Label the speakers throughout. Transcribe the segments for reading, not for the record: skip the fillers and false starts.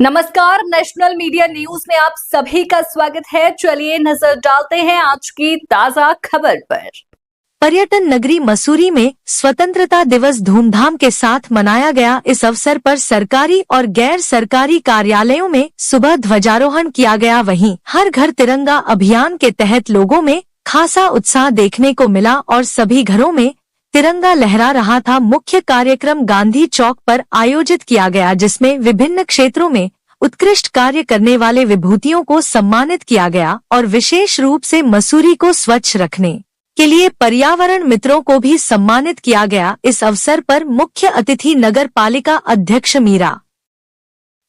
Speaker 1: नमस्कार, national media news में आप सभी का स्वागत है। चलिए नजर डालते हैं आज की ताजा खबर पर।
Speaker 2: पर्यटन नगरी मसूरी में स्वतंत्रता दिवस धूमधाम के साथ मनाया गया। इस अवसर पर सरकारी और गैर सरकारी कार्यालयों में सुबह ध्वजारोहण किया गया। वहीं हर घर तिरंगा अभियान के तहत लोगों में खासा उत्साह देखने को मिला और सभी घरों में तिरंगा लहरा रहा था। मुख्य कार्यक्रम गांधी चौक पर आयोजित किया गया, जिसमें विभिन्न क्षेत्रों में उत्कृष्ट कार्य करने वाले विभूतियों को सम्मानित किया गया और विशेष रूप से मसूरी को स्वच्छ रखने के लिए पर्यावरण मित्रों को भी सम्मानित किया गया। इस अवसर पर मुख्य अतिथि नगर पालिका अध्यक्ष मीरा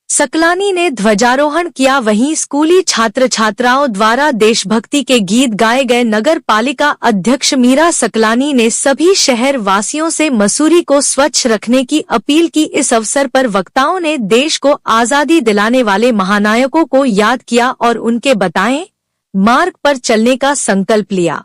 Speaker 2: सकलानी ने ध्वजारोहण किया। वहीं स्कूली छात्र छात्राओं द्वारा देशभक्ति के गीत गाए गए। नगर पालिका अध्यक्ष मीरा सकलानी ने सभी शहर वासियों से मसूरी को स्वच्छ रखने की अपील की। इस अवसर पर वक्ताओं ने देश को आजादी दिलाने वाले महानायकों को याद किया और उनके बताए मार्ग पर चलने का संकल्प लिया।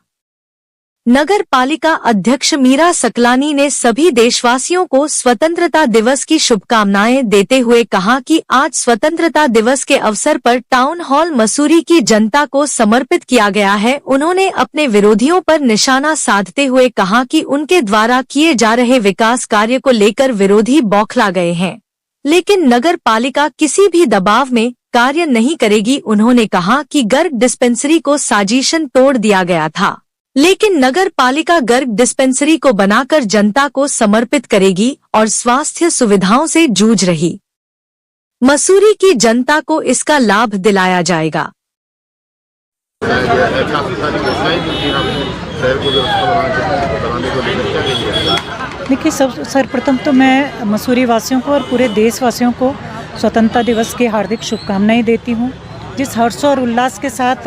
Speaker 2: नगर पालिका अध्यक्ष मीरा सकलानी ने सभी देशवासियों को स्वतंत्रता दिवस की शुभकामनाएं देते हुए कहा कि आज स्वतंत्रता दिवस के अवसर पर टाउन हॉल मसूरी की जनता को समर्पित किया गया है। उन्होंने अपने विरोधियों पर निशाना साधते हुए कहा कि उनके द्वारा किए जा रहे विकास कार्य को लेकर विरोधी बौखला गए हैं, लेकिन नगर पालिका किसी भी दबाव में कार्य नहीं करेगी। उन्होंने कहा कि गर्ग डिस्पेंसरी को साजिशन तोड़ दिया गया था, लेकिन नगर पालिका गर्ग डिस्पेंसरी को बनाकर जनता को समर्पित करेगी और स्वास्थ्य सुविधाओं से जूझ रही मसूरी की जनता को इसका लाभ दिलाया जाएगा।
Speaker 3: देखिए, सर्वप्रथम तो मैं मसूरी वासियों को और पूरे देशवासियों को स्वतंत्रता दिवस की हार्दिक शुभकामनाएं देती हूँ। जिस हर्ष और उल्लास के साथ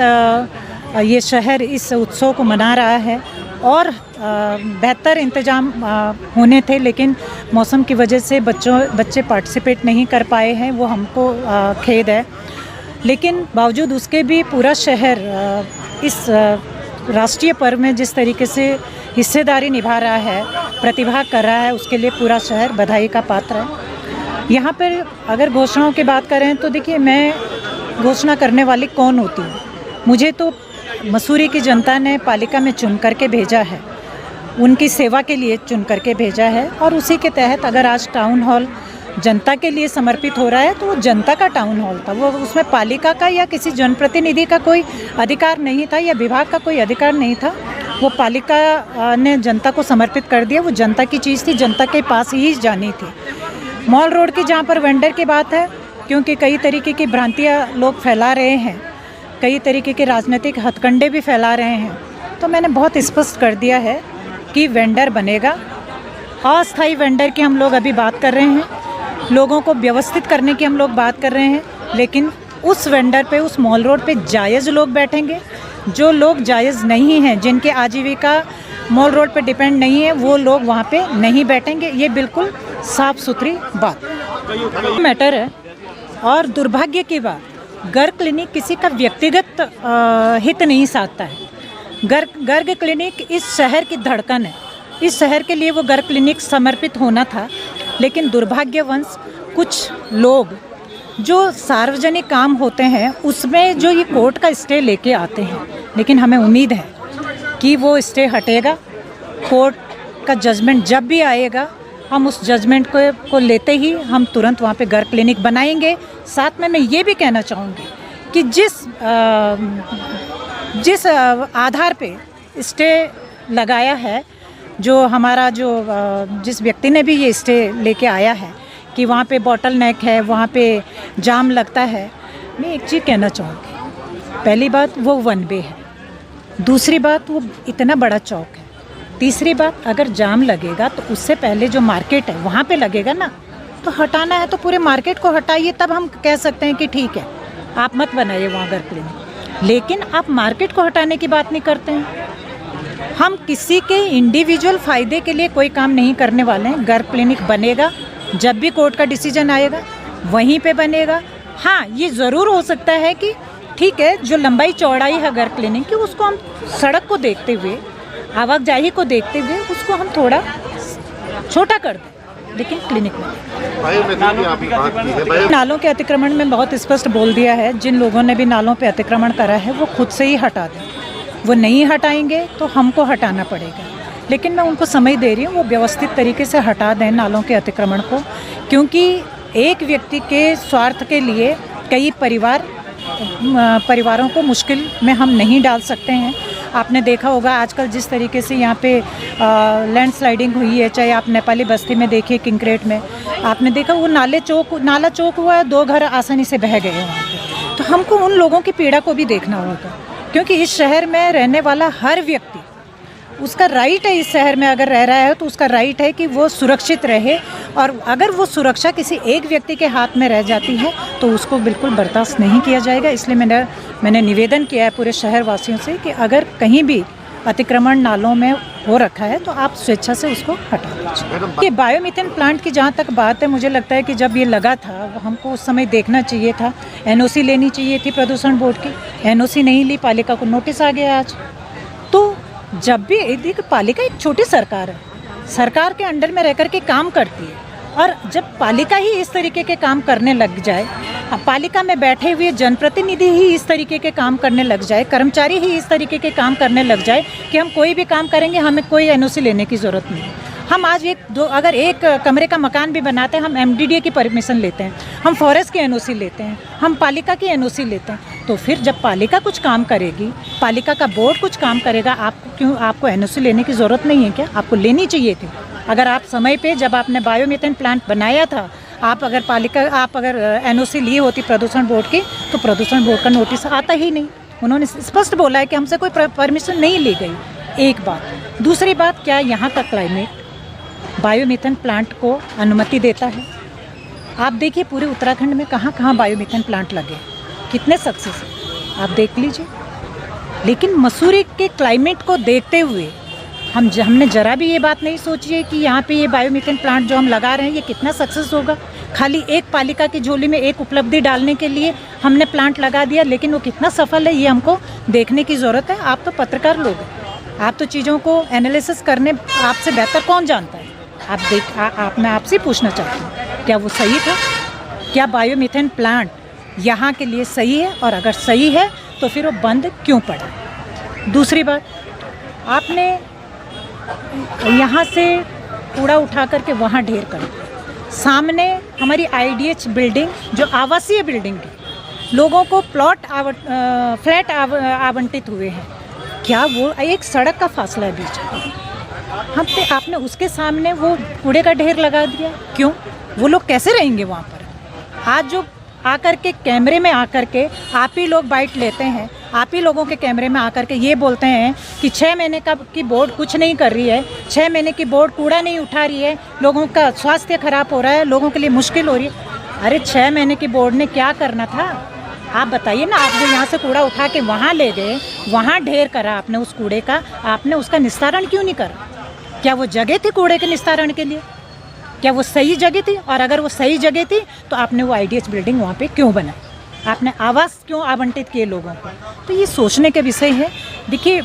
Speaker 3: ये शहर इस उत्सव को मना रहा है और बेहतर इंतजाम होने थे, लेकिन मौसम की वजह से बच्चे पार्टिसिपेट नहीं कर पाए हैं, वो हमको खेद है। लेकिन बावजूद उसके भी पूरा शहर इस राष्ट्रीय पर्व में जिस तरीके से हिस्सेदारी निभा रहा है, प्रतिभा कर रहा है, उसके लिए पूरा शहर बधाई का पात्र है। यहाँ पर अगर घोषणाओं की बात करें तो देखिए, मैं घोषणा करने वाली कौन होती हूँ? मुझे तो मसूरी की जनता ने पालिका में चुन करके भेजा है, उनकी सेवा के लिए चुन करके भेजा है और उसी के तहत अगर आज टाउन हॉल जनता के लिए समर्पित हो रहा है तो वो जनता का टाउन हॉल था। वो उसमें पालिका का या किसी जनप्रतिनिधि का कोई अधिकार नहीं था या विभाग का कोई अधिकार नहीं था। वो पालिका ने जनता को समर्पित कर दिया। वो जनता की चीज़ थी, जनता के पास ही जानी थी। मॉल रोड की जहाँ पर वेंडर की बात है, क्योंकि कई तरीके की भ्रांतियाँ लोग फैला रहे हैं, कई तरीके के राजनीतिक हथकंडे भी फैला रहे हैं, तो मैंने बहुत स्पष्ट कर दिया है कि वेंडर बनेगा। अस्थायी वेंडर की हम लोग अभी बात कर रहे हैं, लोगों को व्यवस्थित करने की हम लोग बात कर रहे हैं, लेकिन उस वेंडर पे, उस मॉल रोड पे जायज़ लोग बैठेंगे। जो लोग जायज़ नहीं हैं, जिनके आजीविका मॉल रोड पे डिपेंड नहीं है, वो लोग वहाँ पे नहीं बैठेंगे। ये बिल्कुल साफ़ सुथरी बात मैटर है। और दुर्भाग्य की बात, गर्ग क्लिनिक किसी का व्यक्तिगत हित नहीं साधता है। गर्ग क्लिनिक इस शहर की धड़कन है। इस शहर के लिए वो गर्ग क्लिनिक समर्पित होना था, लेकिन दुर्भाग्यवश कुछ लोग जो सार्वजनिक काम होते हैं उसमें जो ये कोर्ट का स्टे लेके आते हैं, लेकिन हमें उम्मीद है कि वो स्टे हटेगा। कोर्ट का जजमेंट जब भी आएगा, हम उस जजमेंट को लेते ही हम तुरंत वहाँ पे गर्ग क्लिनिक बनाएंगे। साथ में मैं ये भी कहना चाहूँगी कि जिस आधार पे स्टे लगाया है, जो हमारा जिस व्यक्ति ने भी ये स्टे लेके आया है कि वहाँ पे बॉटल नेक है, वहाँ पे जाम लगता है, मैं एक चीज़ कहना चाहूँगी। पहली बात, वो वन वे है। दूसरी बात, वो इतना बड़ा चौक है। तीसरी बात, अगर जाम लगेगा तो उससे पहले जो मार्केट है वहाँ पे लगेगा ना, तो हटाना है तो पूरे मार्केट को हटाइए, तब हम कह सकते हैं कि ठीक है, आप मत बनाइए वहाँ गर्ग क्लिनिक। लेकिन आप मार्केट को हटाने की बात नहीं करते हैं। हम किसी के इंडिविजुअल फ़ायदे के लिए कोई काम नहीं करने वाले हैं। गर्ग क्लिनिक बनेगा, जब भी कोर्ट का डिसीजन आएगा वहीं पे बनेगा। हाँ, ये ज़रूर हो सकता है कि ठीक है, जो लंबाई चौड़ाई है गर्ग क्लिनिक की, उसको हम सड़क को देखते हुए, आवाजाही को देखते हुए उसको हम थोड़ा छोटा कर दें। लेकिन क्लिनिक में।
Speaker 4: बायोमेट्रिक
Speaker 3: नालों के अतिक्रमण में बहुत स्पष्ट बोल दिया है, जिन लोगों ने भी नालों पे अतिक्रमण करा है वो खुद से ही हटा दें। वो नहीं हटाएंगे तो हमको हटाना पड़ेगा, लेकिन मैं उनको समय दे रही हूँ वो व्यवस्थित तरीके से हटा दें नालों के अतिक्रमण को, क्योंकि एक व्यक्ति के स्वार्थ के लिए कई परिवारों को मुश्किल में हम नहीं डाल सकते हैं। आपने देखा होगा आजकल जिस तरीके से यहाँ पे लैंडस्लाइडिंग हुई है, चाहे आप नेपाली बस्ती में देखिए, किंक्रेट में आपने देखा वो नाला चौक हुआ है, 2 घर आसानी से बह गए हैं वहाँ पे। तो हमको उन लोगों की पीड़ा को भी देखना होगा, क्योंकि इस शहर में रहने वाला हर व्यक्ति, उसका राइट है, इस शहर में अगर रह रहा है तो उसका राइट है कि वो सुरक्षित रहे, और अगर वो सुरक्षा किसी एक व्यक्ति के हाथ में रह जाती है तो उसको बिल्कुल बर्दाश्त नहीं किया जाएगा। इसलिए मैंने निवेदन किया है पूरे शहर वासियों से कि अगर कहीं भी अतिक्रमण नालों में हो रखा है तो आप स्वेच्छा से उसको हटा दीजिए। ये बायोमीथेन प्लांट की जहाँ तक बात है, मुझे लगता है कि जब ये लगा था हमको उस समय देखना चाहिए था, NOC लेनी चाहिए थी प्रदूषण बोर्ड की, NOC नहीं ली, पालिका को नोटिस आ गया आज। तो जब भी एक पालिका एक छोटी सरकार है, सरकार के अंडर में रह कर के काम करती है, और जब पालिका ही इस तरीके के काम करने लग जाए, पालिका में बैठे हुए जनप्रतिनिधि ही इस तरीके के काम करने लग जाए, कर्मचारी ही इस तरीके के काम करने लग जाए कि हम कोई भी काम करेंगे हमें कोई NOC लेने की ज़रूरत नहीं। हम आज अगर एक कमरे का मकान भी बनाते हैं, हम MDDA की परमिशन लेते हैं, हम फॉरेस्ट की NOC लेते हैं, हम पालिका की NOC लेते हैं। तो फिर जब पालिका कुछ काम करेगी, पालिका का बोर्ड कुछ काम करेगा, आपको NOC लेने की ज़रूरत नहीं है क्या? आपको लेनी चाहिए थी। अगर आप समय पे जब आपने बायोमीथेन प्लांट बनाया था, आप अगर NOC ली होती प्रदूषण बोर्ड की, तो प्रदूषण बोर्ड का नोटिस आता ही नहीं। उन्होंने स्पष्ट बोला है कि हमसे कोई परमिशन नहीं ली गई, एक बात। दूसरी बात, क्या यहाँ का क्लाइमेट बायोमीथेन प्लांट को अनुमति देता है? आप देखिए पूरे उत्तराखंड में कहाँ कहाँ बायोमीथेन प्लांट लगे, कितने सक्सेस है, आप देख लीजिए। लेकिन मसूरी के क्लाइमेट को देखते हुए हमने ज़रा भी ये बात नहीं सोची है कि यहाँ पे ये बायोमीथेन प्लांट जो हम लगा रहे हैं ये कितना सक्सेस होगा। खाली एक पालिका की झोली में एक उपलब्धि डालने के लिए हमने प्लांट लगा दिया, लेकिन वो कितना सफल है ये हमको देखने की ज़रूरत है। आप तो पत्रकार लोग हैं, आप तो चीज़ों को एनालिसिस करने आपसे बेहतर कौन जानता है। मैं आपसे पूछना चाहती हूँ, क्या वो सही था? क्या बायोमीथेन प्लांट यहाँ के लिए सही है? और अगर सही है तो फिर वो बंद क्यों पड़ा? दूसरी बात, आपने यहाँ से कूड़ा उठा करके वहाँ ढेर कर दिया। सामने हमारी IDH बिल्डिंग जो आवासीय बिल्डिंग है, लोगों को फ्लैट आवंटित हुए हैं, क्या वो एक सड़क का फासला है बीच में, आपने उसके सामने वो कूड़े का ढेर लगा दिया? क्यों? वो लोग कैसे रहेंगे वहाँ पर? आज जो आकर के कैमरे में आकर के आप ही लोग बाइट लेते हैं, आप ही लोगों के कैमरे में आकर के ये बोलते हैं कि 6 महीने की बोर्ड कुछ नहीं कर रही है, 6 महीने की बोर्ड कूड़ा नहीं उठा रही है, लोगों का स्वास्थ्य खराब हो रहा है, लोगों के लिए मुश्किल हो रही है। अरे 6 महीने की बोर्ड ने क्या करना था? आप बताइए ना। आप जो यहाँ से कूड़ा उठा के वहाँ ले गए, वहाँ ढेर करा आपने उस कूड़े का, आपने उसका निस्तारण क्यों नहीं करा? क्या वो जगह थी कूड़े के निस्तारण के लिए? क्या वो सही जगह थी? और अगर वो सही जगह थी तो आपने वो IDH बिल्डिंग वहाँ पे क्यों बनाई? आपने आवास क्यों आवंटित किए लोगों को? तो ये सोचने के विषय है। देखिए,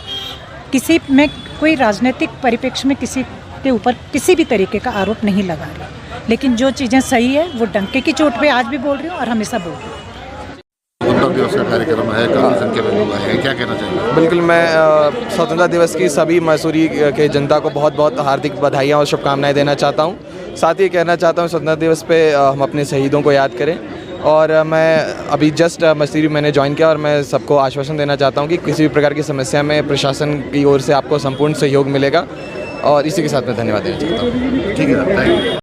Speaker 3: किसी में कोई राजनीतिक परिप्रेक्ष्य में किसी के ऊपर किसी भी तरीके का आरोप नहीं लगा रही, लेकिन जो चीज़ें सही है वो डंके की चोट पे आज भी बोल रही हूँ और हमेशा बोल रही हूँ।
Speaker 4: स्वतंत्रता दिवस का कार्यक्रम है, काफ़ी संख्या में लोग आए हैं, क्या कहना चाहिए?
Speaker 5: बिल्कुल, मैं स्वतंत्रता दिवस की सभी मसूरी के जनता को बहुत बहुत हार्दिक बधाइयाँ और शुभकामनाएं देना चाहता हूँ। साथ ही कहना चाहता हूँ स्वतंत्रता दिवस पे हम अपने शहीदों को याद करें। और मैं अभी जस्ट मसूरी मैंने ज्वाइन किया और मैं सबको आश्वासन देना चाहता हूँ कि किसी भी प्रकार की समस्या में प्रशासन की ओर से आपको संपूर्ण सहयोग मिलेगा। और इसी के साथ मैं धन्यवाद देना चाहता हूँ।
Speaker 4: ठीक है, थैंक यू।